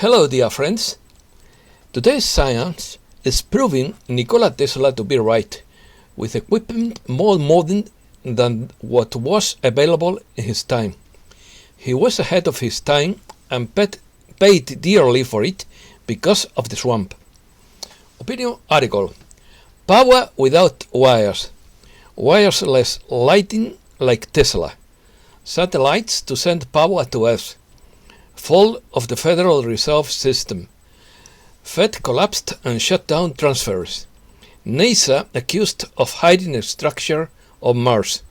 Hello, dear friends. Today's science is proving Nikola Tesla to be right, with equipment more modern than what was available in his time. He was ahead of his time and paid dearly for it because of the swamp. Opinion article: Power without wires. Wireless lighting like Tesla. Satellites to send power to Earth. Fall of the Federal Reserve System. Fed collapsed and shut down transfers. NASA accused of hiding a structure on Mars.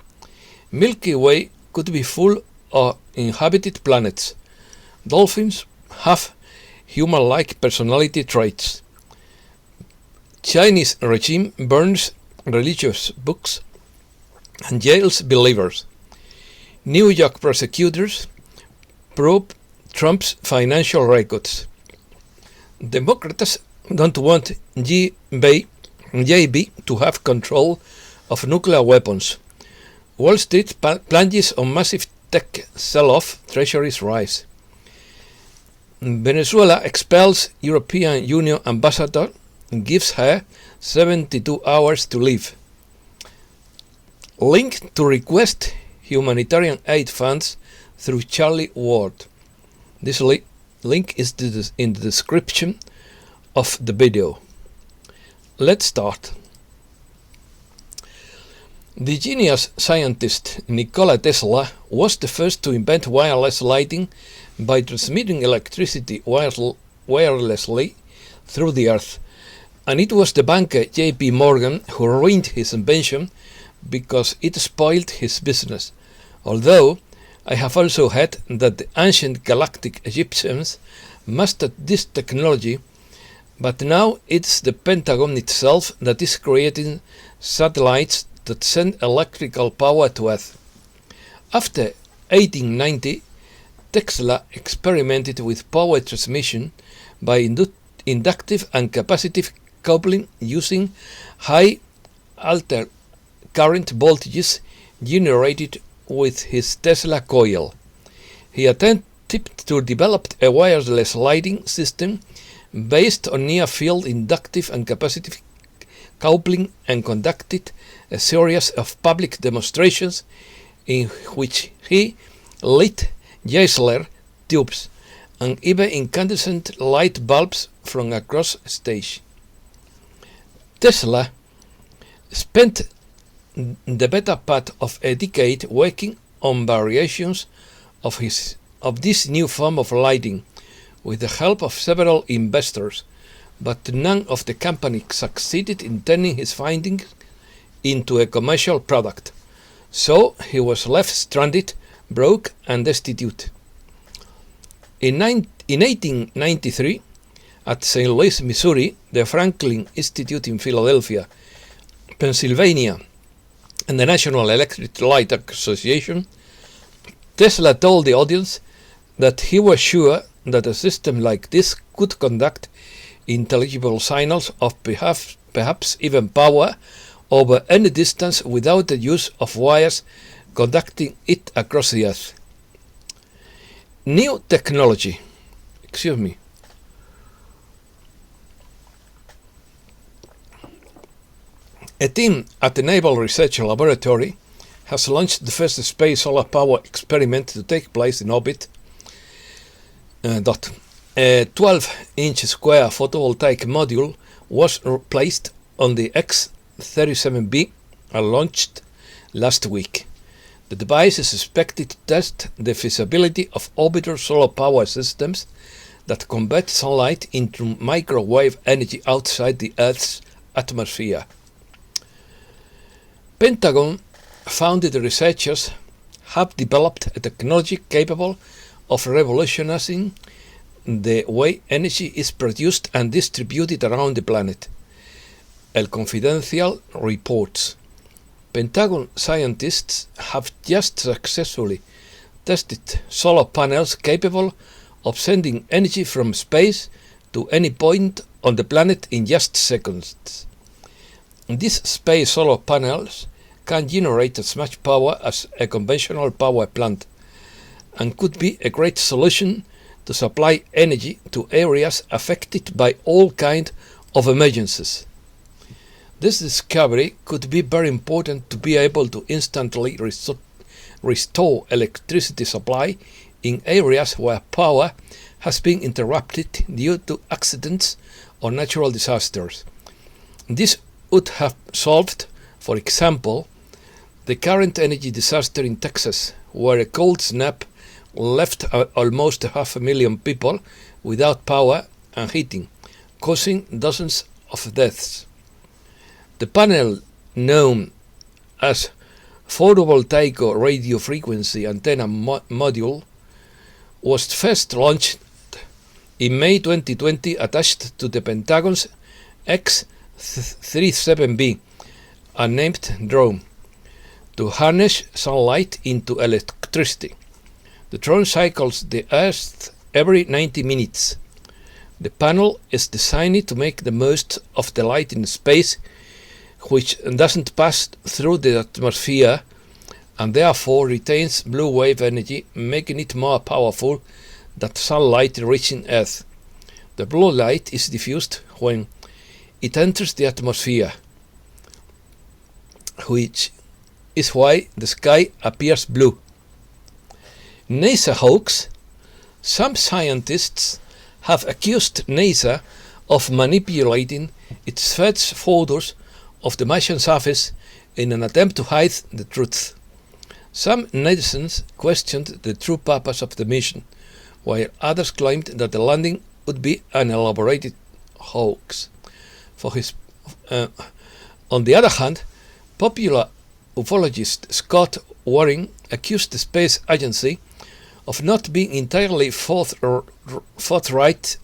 Milky Way could be full of inhabited planets. Dolphins have human-like personality traits. Chinese regime burns religious books and jails believers. New York prosecutors probe Trump's financial records. Democrats don't want JB to have control of nuclear weapons. Wall Street plunges on massive tech sell-off, Treasuries rise. Venezuela expels European Union ambassador and gives her 72 hours to leave. Link to request humanitarian aid funds through Charlie Ward. This link is in the description of the video. Let's start. The genius scientist Nikola Tesla was the first to invent wireless lighting by transmitting electricity wirelessly through the earth, and it was the banker J.P. Morgan who ruined his invention because it spoiled his business, although I have also heard that the ancient galactic Egyptians mastered this technology, but now it's the Pentagon itself that is creating satellites that send electrical power to Earth. After 1890, Tesla experimented with power transmission by inductive and capacitive coupling using high altered current voltages generated with his Tesla coil. He attempted to develop a wireless lighting system based on near-field inductive and capacitive coupling and conducted a series of public demonstrations in which he lit Geissler tubes and even incandescent light bulbs from across a stage. Tesla spent the better part of a decade working on variations of this new form of lighting with the help of several investors, but none of the company succeeded in turning his findings into a commercial product, so he was left stranded, broke and destitute. In 1893, at St. Louis, Missouri, the Franklin Institute in Philadelphia, Pennsylvania, and the National Electric Light Association, Tesla told the audience that he was sure that a system like this could conduct intelligible signals of perhaps even power over any distance without the use of wires conducting it across the earth. New technology. A team at the Naval Research Laboratory has launched the first space solar power experiment to take place in orbit. A 12-inch square photovoltaic module was placed on the X-37B and launched last week. The device is expected to test the feasibility of orbital solar power systems that convert sunlight into microwave energy outside the Earth's atmosphere. Pentagon-funded researchers have developed a technology capable of revolutionizing the way energy is produced and distributed around the planet. El Confidencial reports. Pentagon scientists have just successfully tested solar panels capable of sending energy from space to any point on the planet in just seconds. These space solar panels can generate as much power as a conventional power plant and could be a great solution to to supply energy to areas affected by all kinds of emergencies. This discovery could be very important to be able to instantly restore electricity supply in areas where power has been interrupted due to accidents or natural disasters. This would have solved, for example, the current energy disaster in Texas, where a cold snap left almost 500,000 people without power and heating, causing dozens of deaths. The panel, known as Foldable Taiko radio frequency antenna module, was first launched in May 2020 attached to the Pentagon's X-37B, unnamed drone, to harness sunlight into electricity. The drone cycles the Earth every 90 minutes. The panel is designed to make the most of the light in space, which doesn't pass through the atmosphere and therefore retains blue wave energy, making it more powerful than sunlight reaching Earth. The blue light is diffused when it enters the atmosphere, which is why the sky appears blue. NASA hoax. Some scientists have accused NASA of manipulating its first photos of the Martian surface in an attempt to hide the truth. Some netizens questioned the true purpose of the mission, while others claimed that the landing would be an elaborated hoax. On the other hand, popular ufologist Scott Waring accused the space agency of not being entirely forthright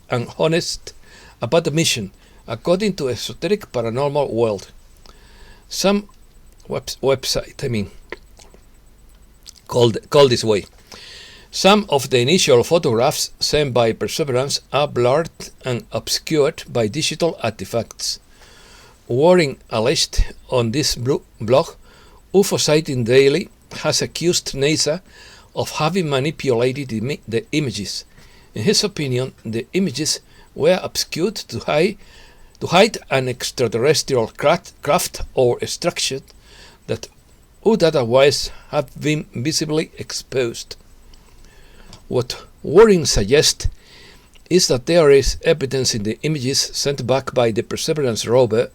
and honest about the mission, according to Esoteric Paranormal World. Some website, called this way. Some of the initial photographs sent by Perseverance are blurred and obscured by digital artifacts. Waring alleged on this blog, UFO Sighting Daily has accused NASA of having manipulated the images. In his opinion, the images were obscured to hide an extraterrestrial craft or structure that would otherwise have been visibly exposed. What Waring suggests is that there is evidence in the images sent back by the Perseverance rover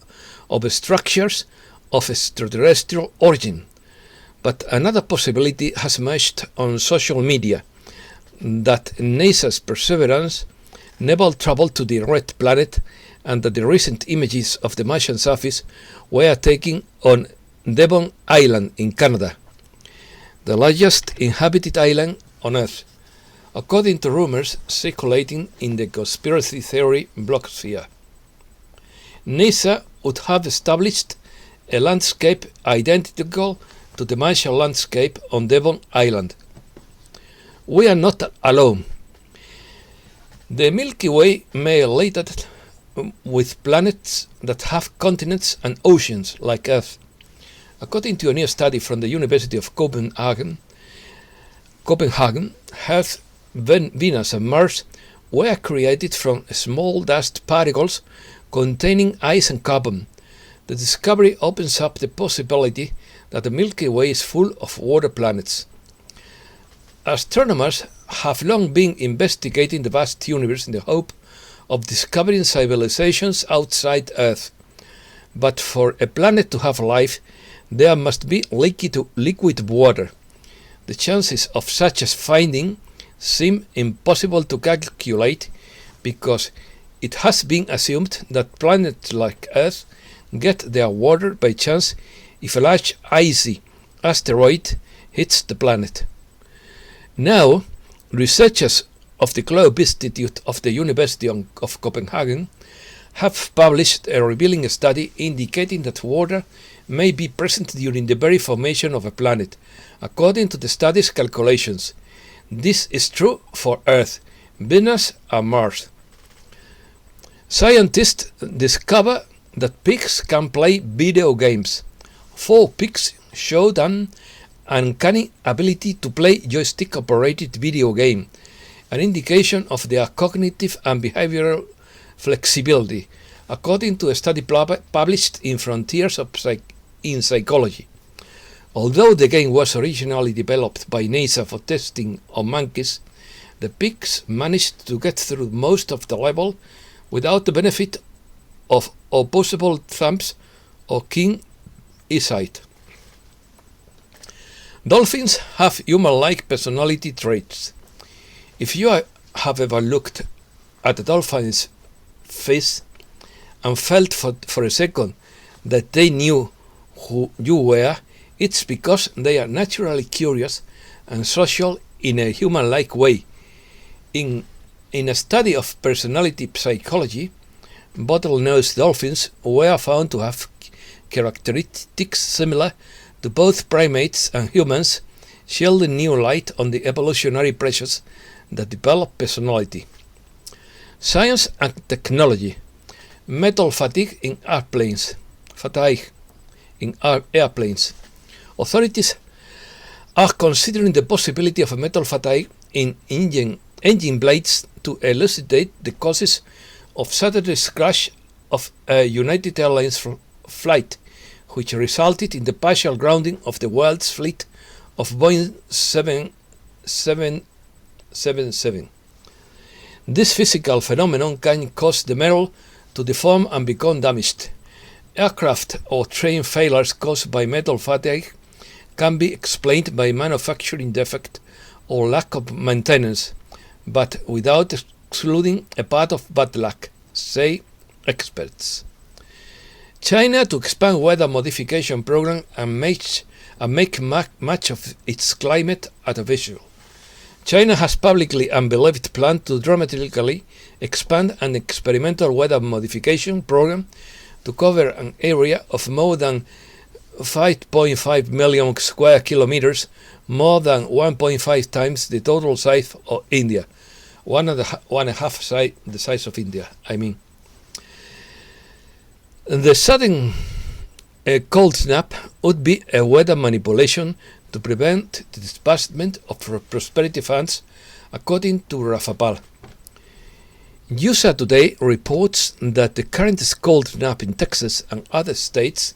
of structures of extraterrestrial origin. But another possibility has emerged on social media, that NASA's Perseverance never traveled to the Red Planet and that the recent images of the Martian surface were taken on Devon Island in Canada, the largest inhabited island on Earth, according to rumors circulating in the conspiracy theory blogosphere. NASA would have established a landscape identical to the Martian landscape on Devon Island. We are not alone. The Milky Way may relate with planets that have continents and oceans like Earth. According to a new study from the University of Copenhagen, Earth, Venus and Mars were created from small dust particles containing ice and carbon. The discovery opens up the possibility that the Milky Way is full of water planets. Astronomers have long been investigating the vast universe in the hope of discovering civilizations outside Earth. But for a planet to have life, there must be liquid water. The chances of such a finding seem impossible to calculate because it has been assumed that planets like Earth get their water by chance if a large icy asteroid hits the planet. Now, researchers of the Globe Institute of the University of Copenhagen have published a revealing study indicating that water may be present during the very formation of a planet. According to the study's calculations, this is true for Earth, Venus and Mars. Scientists discover that pigs can play video games. 4 pigs showed an uncanny ability to play joystick-operated video game, an indication of their cognitive and behavioral flexibility, according to a study published in Frontiers in Psychology. Although the game was originally developed by NASA for testing on monkeys, the pigs managed to get through most of the level without the benefit of opposable thumbs or keen eyesight. Dolphins have human-like personality traits. If you have ever looked at a dolphin's face and felt for a second that they knew who you were, it's because they are naturally curious and social in a human-like way. In a study of personality psychology, bottlenose dolphins were found to have characteristics similar to both primates and humans, shedding new light on the evolutionary pressures that develop personality. Science and technology. Metal fatigue in airplanes. Authorities are considering the possibility of a metal fatigue in engine blades to elucidate the causes of Saturday's crash of a United Airlines flight, which resulted in the partial grounding of the world's fleet of Boeing 777. This physical phenomenon can cause the metal to deform and become damaged. Aircraft or train failures caused by metal fatigue can be explained by manufacturing defect or lack of maintenance, but without excluding a part of bad luck, say experts. China to expand weather modification program and make much of its climate artificial. China has publicly unbelieved plan to dramatically expand an experimental weather modification program to cover an area of more than 5.5 million square kilometers, more than 1.5 times the total size of India, one and a half the size of India. The sudden cold snap would be a weather manipulation to prevent the disbursement of prosperity funds, according to Rafapal. USA Today reports that the current cold snap in Texas and other states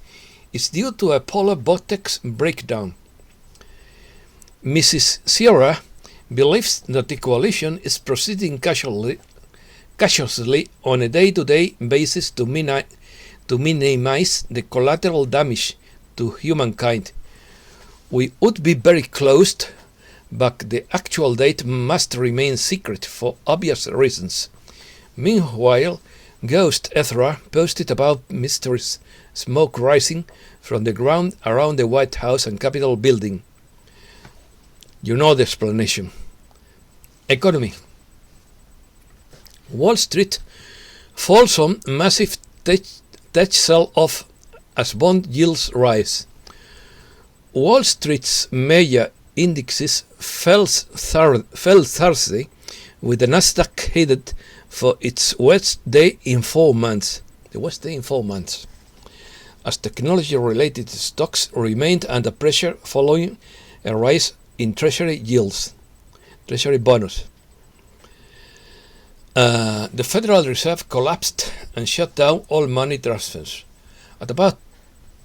is due to a polar vortex breakdown. Mrs. Sierra believes that the coalition is proceeding cautiously on a day-to-day basis to minimize the collateral damage to humankind. We would be very close, but the actual date must remain secret for obvious reasons. Meanwhile, Ghost Ethra posted about mysterious smoke rising from the ground around the White House and Capitol building. You know the explanation. Economy. Wall Street falls on massive tech sell-off as bond yields rise. Wall Street's major indexes fell Thursday, with the Nasdaq headed for its worst day in 4 months. The worst day in 4 months, as technology-related stocks remained under pressure following a rise in Treasury yields, Treasury bonus. The Federal Reserve collapsed and shut down all money transfers. At about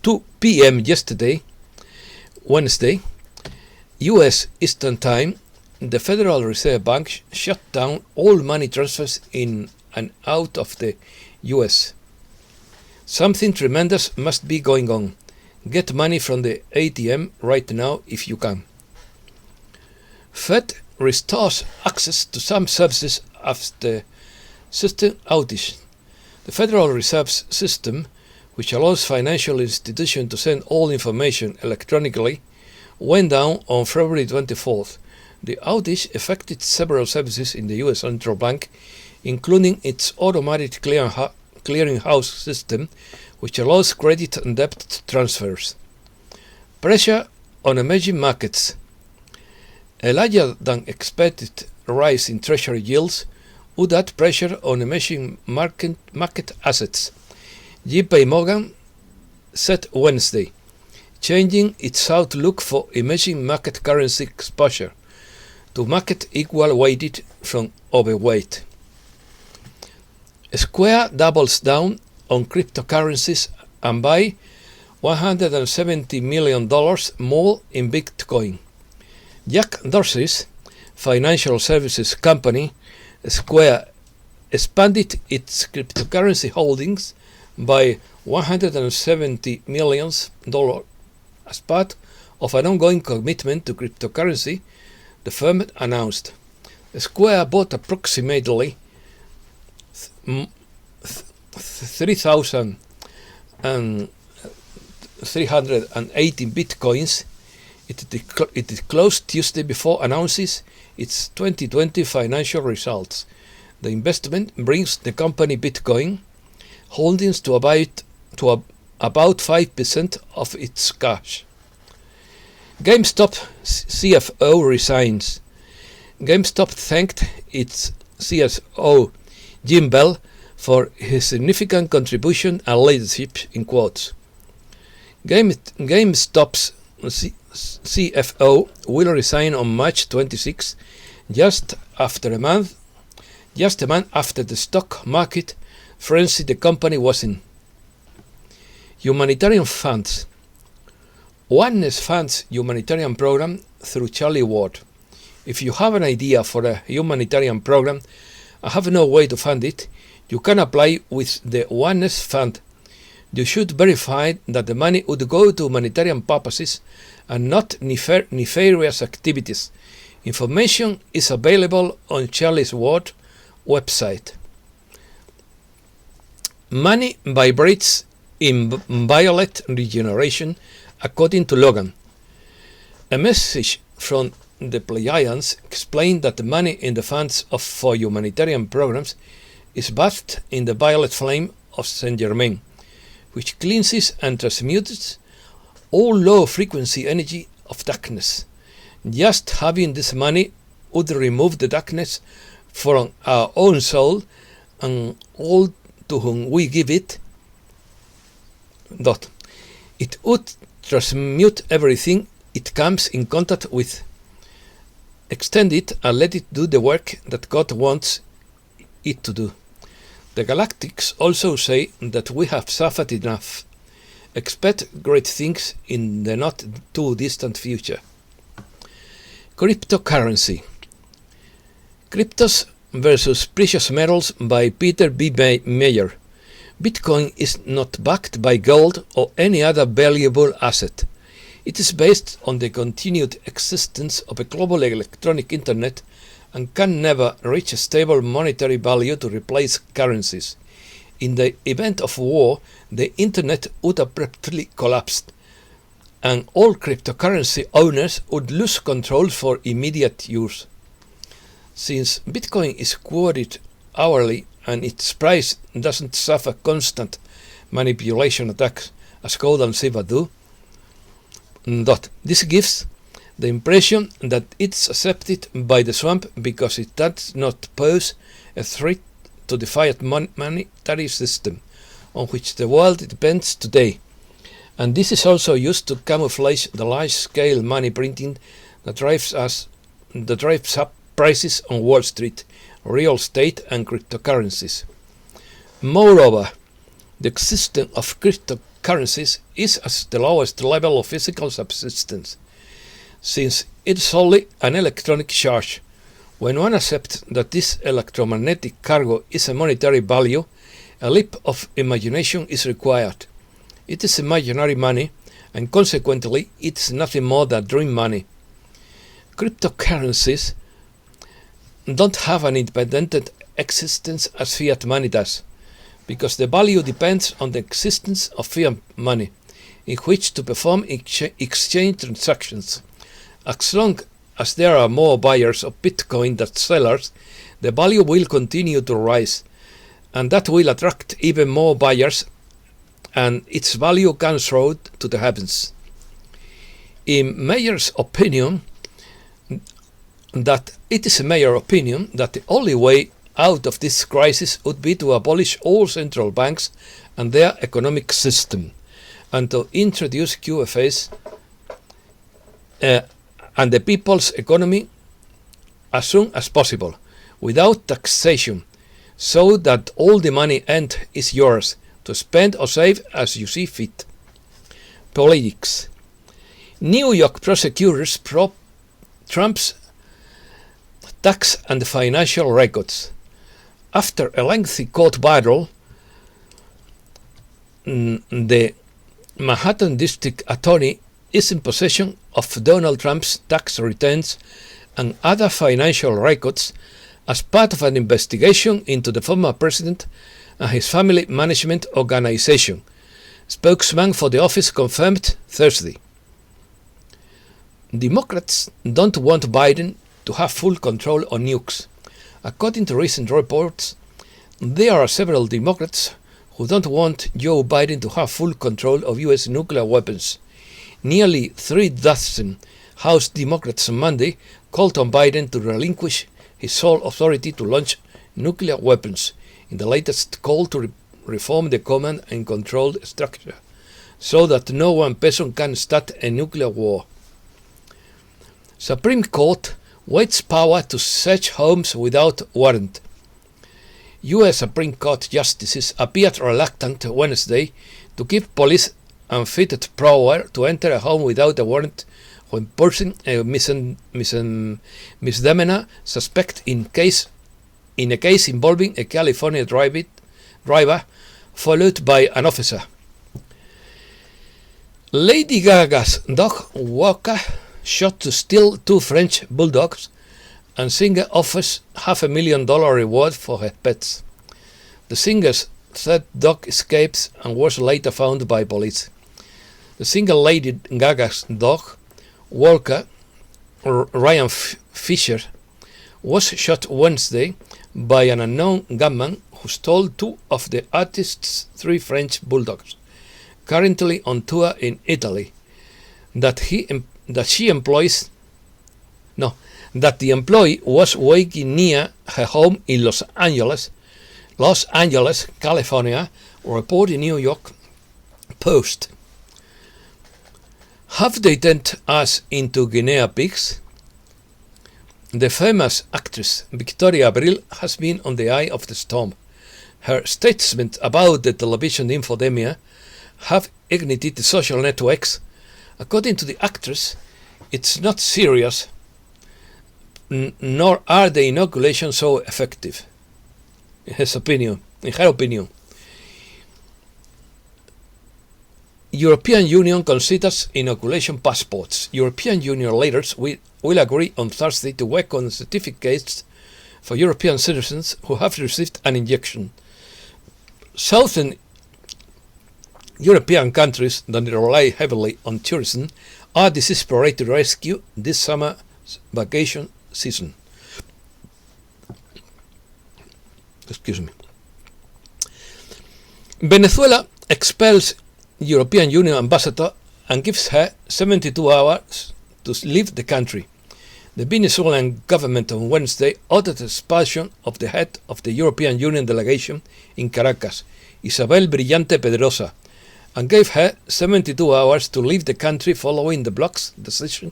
2 p.m. yesterday, Wednesday, U.S. Eastern Time, the Federal Reserve Bank shut down all money transfers in and out of the U.S. Something tremendous must be going on. Get money from the ATM right now if you can. Fed restores access to some services after system outage. The Federal Reserve's system, which allows financial institutions to send all information electronically, went down on February 24th. The outage affected several services in the U.S. Central Bank, including its automatic clearinghouse system, which allows credit and debt transfers. Pressure on emerging markets. A larger than expected rise in Treasury yields would add pressure on emerging market assets, JP Morgan said Wednesday, changing its outlook for emerging market currency exposure. to make it equal weighted from overweight. Square doubles down on cryptocurrencies and buy $170 million more in Bitcoin. Jack Dorsey's financial services company, Square, expanded its cryptocurrency holdings by $170 million as part of an ongoing commitment to cryptocurrency, the firm announced. Square bought approximately 3,380 bitcoins. It closed Tuesday before announcing its 2020 financial results. The investment brings the company Bitcoin holdings to about 5% of its cash. Gamestop Cfo resigns. GameStop thanked its CFO Jim Bell for his significant contribution and leadership in quotes. GameStop's CFO will resign on March 26, just a month after the stock market frenzy the company was in. Humanitarian funds. Oneness funds humanitarian program through Charlie Ward. If you have an idea for a humanitarian program and have no way to fund it, you can apply with the Oneness Fund. You should verify that the money would go to humanitarian purposes and not nefarious activities. Information is available on Charlie Ward's website. Money vibrates in violet regeneration, according to Logan. A message from the Pleiadians explained that the money in the funds for humanitarian programs is bathed in the violet flame of Saint Germain, which cleanses and transmutes all low-frequency energy of darkness. Just having this money would remove the darkness from our own soul and all to whom we give it. It would transmute everything it comes in contact with. Extend it and let it do the work that God wants it to do. The Galactics also say that we have suffered enough. Expect great things in the not too distant future. Cryptocurrency. Cryptos versus Precious Metals by Peter B. Mayer. Bitcoin is not backed by gold or any other valuable asset. It is based on the continued existence of a global electronic internet and can never reach a stable monetary value to replace currencies. In the event of war, the internet would abruptly collapse, and all cryptocurrency owners would lose control for immediate use. Since Bitcoin is quoted hourly and its price doesn't suffer constant manipulation attacks as gold and silver do, this gives the impression that it's accepted by the swamp because it does not pose a threat to the fiat monetary system on which the world depends today. And this is also used to camouflage the large-scale money printing that drives up prices on Wall Street, real estate and cryptocurrencies. Moreover, the existence of cryptocurrencies is at the lowest level of physical subsistence, since it is only an electronic charge. When one accepts that this electromagnetic cargo is a monetary value, a leap of imagination is required. It is imaginary money, and consequently it is nothing more than dream money. Cryptocurrencies don't have an independent existence as fiat money does, because the value depends on the existence of fiat money, in which to perform exchange transactions. As long as there are more buyers of Bitcoin than sellers, the value will continue to rise, and that will attract even more buyers, and its value can soar to the heavens. In Mayer's opinion, that the only way out of this crisis would be to abolish all central banks and their economic system, and to introduce QFAs and the people's economy as soon as possible, without taxation, so that all the money earned is yours to spend or save as you see fit. Politics. New York prosecutors probe Trump's tax and financial records. After a lengthy court battle, the Manhattan District Attorney is in possession of Donald Trump's tax returns and other financial records as part of an investigation into the former president and his family management organization, spokesman for the office confirmed Thursday. Democrats don't want Biden to have full control on nukes. According to recent reports, there are several Democrats who don't want Joe Biden to have full control of U.S. nuclear weapons. Nearly 3 dozen House Democrats on Monday called on Biden to relinquish his sole authority to launch nuclear weapons in the latest call to reform the command and control structure so that no one person can start a nuclear war. Supreme Court waits power to search homes without warrant. U.S. Supreme Court justices appeared reluctant Wednesday to give police unfettered power to enter a home without a warrant when pursuing a misdemeanor suspect in a case involving a California driver followed by an officer. Lady Gaga's dog Walker shot to steal 2 French bulldogs, and singer offers $500,000 reward for her pets. The singer's third dog escapes and was later found by police. The singer Lady Gaga's dog, Walker Ryan Fisher, was shot Wednesday by an unknown gunman who stole 2 of the artist's 3 French bulldogs, currently on tour in Italy, that the employee was working near her home in Los Angeles, California, reported New York Post. Have they turned us into guinea pigs? The famous actress Victoria Abril has been on the eye of the storm. Her statements about the television infodemia have ignited the social networks. According to the actress, it's not serious, nor are the inoculations so effective. In her opinion, European Union considers inoculation passports. European Union leaders will agree on Thursday to work on certificates for European citizens who have received an injection. Southern European countries that rely heavily on tourism are desperate to rescue this summer vacation season. Venezuela expels European Union ambassador and gives her 72 hours to leave the country. The Venezuelan government on Wednesday ordered the expulsion of the head of the European Union delegation in Caracas, Isabel Brillante Pedrosa, and gave her 72 hours to leave the country following the bloc's decision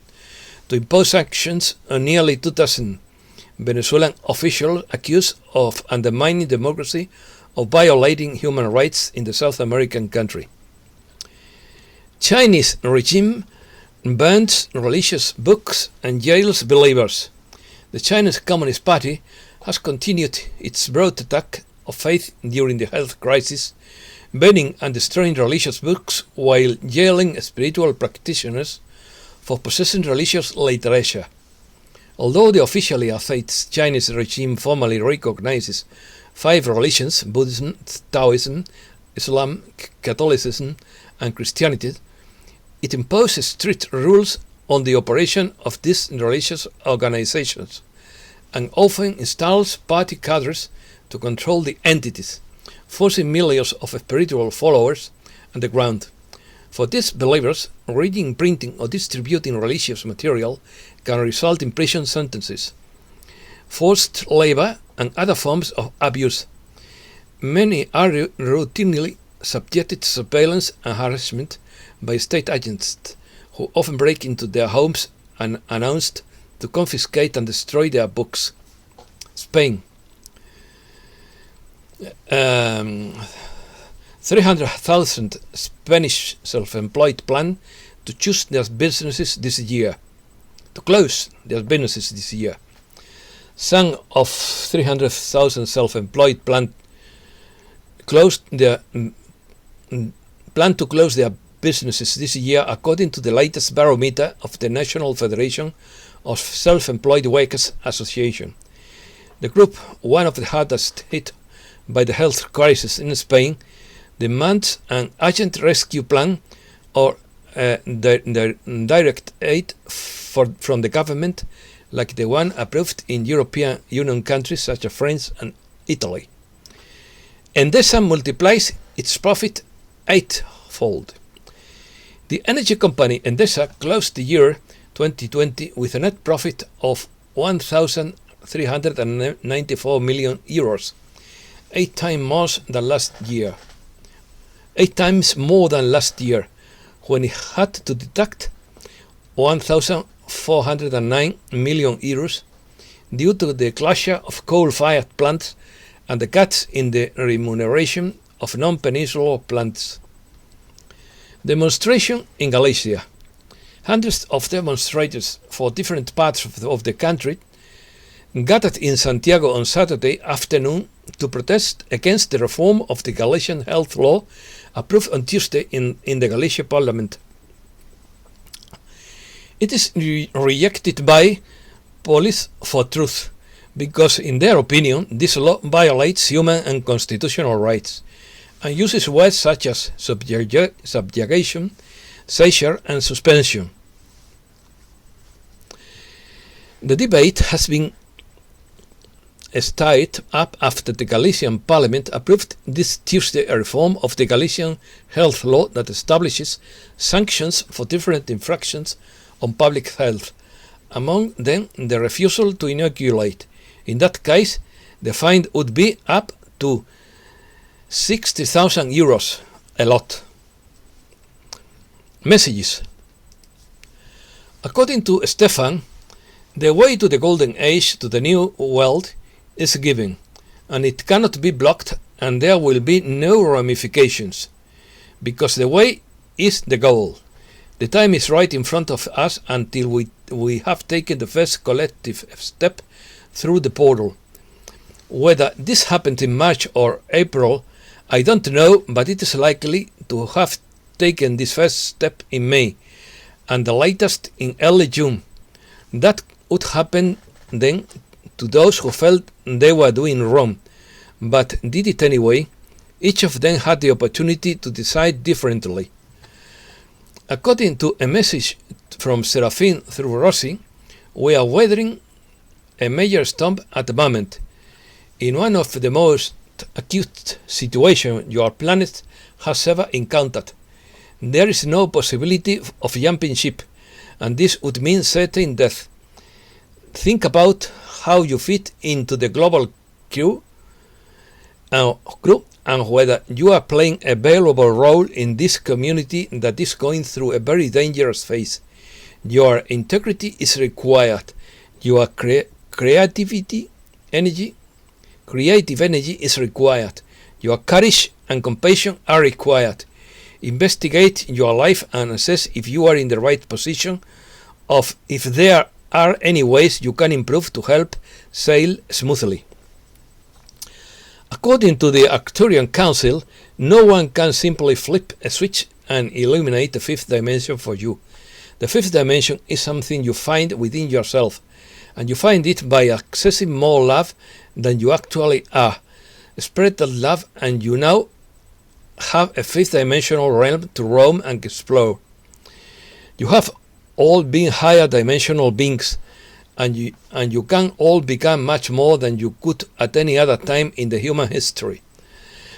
to impose sanctions on nearly 2,000 Venezuelan officials accused of undermining democracy or violating human rights in the South American country. Chinese regime burns religious books and jails believers. The Chinese Communist Party has continued its broad attack of faith during the health crisis, burning and destroying religious books while jailing spiritual practitioners for possessing religious literature. Although the officially atheist Chinese regime formally recognizes 5 religions, Buddhism, Taoism, Islam, Catholicism, and Christianity, it imposes strict rules on the operation of these religious organizations and often installs party cadres to control the entities, forcing millions of spiritual followers underground. For these believers, reading, printing, or distributing religious material can result in prison sentences, forced labor, and other forms of abuse. Many are routinely subjected to surveillance and harassment by state agents who often break into their homes unannounced to confiscate and destroy their books. Spain. 300,000 Spanish self-employed plan to choose their businesses this year. To close their businesses this year. Some of 300,000 self-employed plan to close their businesses this year, according to the latest barometer of the National Federation of Self-Employed Workers Association. The group, one of the hardest hit by the health crisis in Spain, demands an urgent rescue plan or direct aid from the government, like the one approved in European Union countries such as France and Italy. Endesa multiplies its profit eightfold. The energy company Endesa closed the year 2020 with a net profit of 1,394 million euros, 8 times more than last year. 8 times more than last year, when it had to deduct 1,409 million euros due to the closure of coal-fired plants and the cuts in the remuneration of non-peninsular plants. Demonstration in Galicia. Hundreds of demonstrators for different parts of the country gathered in Santiago on Saturday afternoon to protest against the reform of the Galician health law approved on Tuesday in the Galicia Parliament. It is rejected by Police for Truth because, in their opinion, this law violates human and constitutional rights and uses words such as subjugation, seizure and suspension. The debate has been started up after the Galician Parliament approved this Tuesday a reform of the Galician health law that establishes sanctions for different infractions on public health, among them the refusal to inoculate. In that case, the fine would be up to 60,000 euros, a lot. Messages. According to Stefan, the way to the golden age, to the new world, is given, and it cannot be blocked, and there will be no ramifications, because the way is the goal. The time is right in front of us until we have taken the first collective step through the portal. Whether this happened in March or April, I don't know, but it is likely to have taken this first step in May, and the latest in early June. That would happen then to those who felt they were doing wrong, but did it anyway. Each of them had the opportunity to decide differently. According to a message from Serafin through Rossi, we are weathering a major storm at the moment, in one of the most acute situations your planet has ever encountered. There is no possibility of jumping ship, and this would mean certain death. Think about how you fit into the global crew and whether you are playing a valuable role in this community that is going through a very dangerous phase. Your integrity is required. Your creative energy is required. Your courage and compassion are required. Investigate your life and assess if you are in the right position, of if there are any ways you can improve to help sail smoothly. According to the Arcturian Council, no one can simply flip a switch and illuminate the fifth dimension for you. The fifth dimension is something you find within yourself, and you find it by accessing more love than you actually are. Spread that love, and you now have a fifth dimensional realm to roam and explore. You have all been higher dimensional beings, and you can all become much more than you could at any other time in the human history.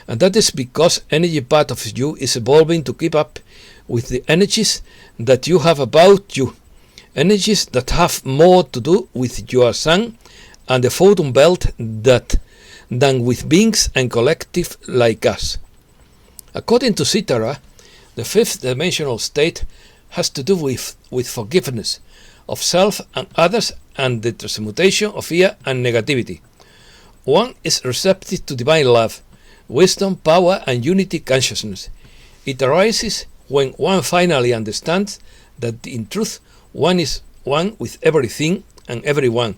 And that is because energy part of you is evolving to keep up with the energies that you have about you, energies that have more to do with your sun and the photon belt than with beings and collective like us. According to Sitara, the fifth dimensional state has to do with forgiveness of self and others and the transmutation of fear and negativity. One is receptive to divine love, wisdom, power, and unity consciousness. It arises when one finally understands that in truth one is one with everything and everyone,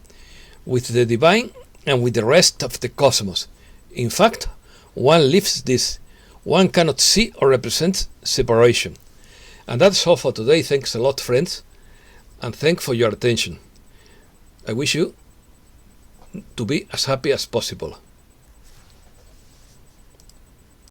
with the divine and with the rest of the cosmos. In fact, one lives this. One cannot see or represent separation. And that's all for today. Thanks a lot, friends, and thanks for your attention. I wish you to be as happy as possible.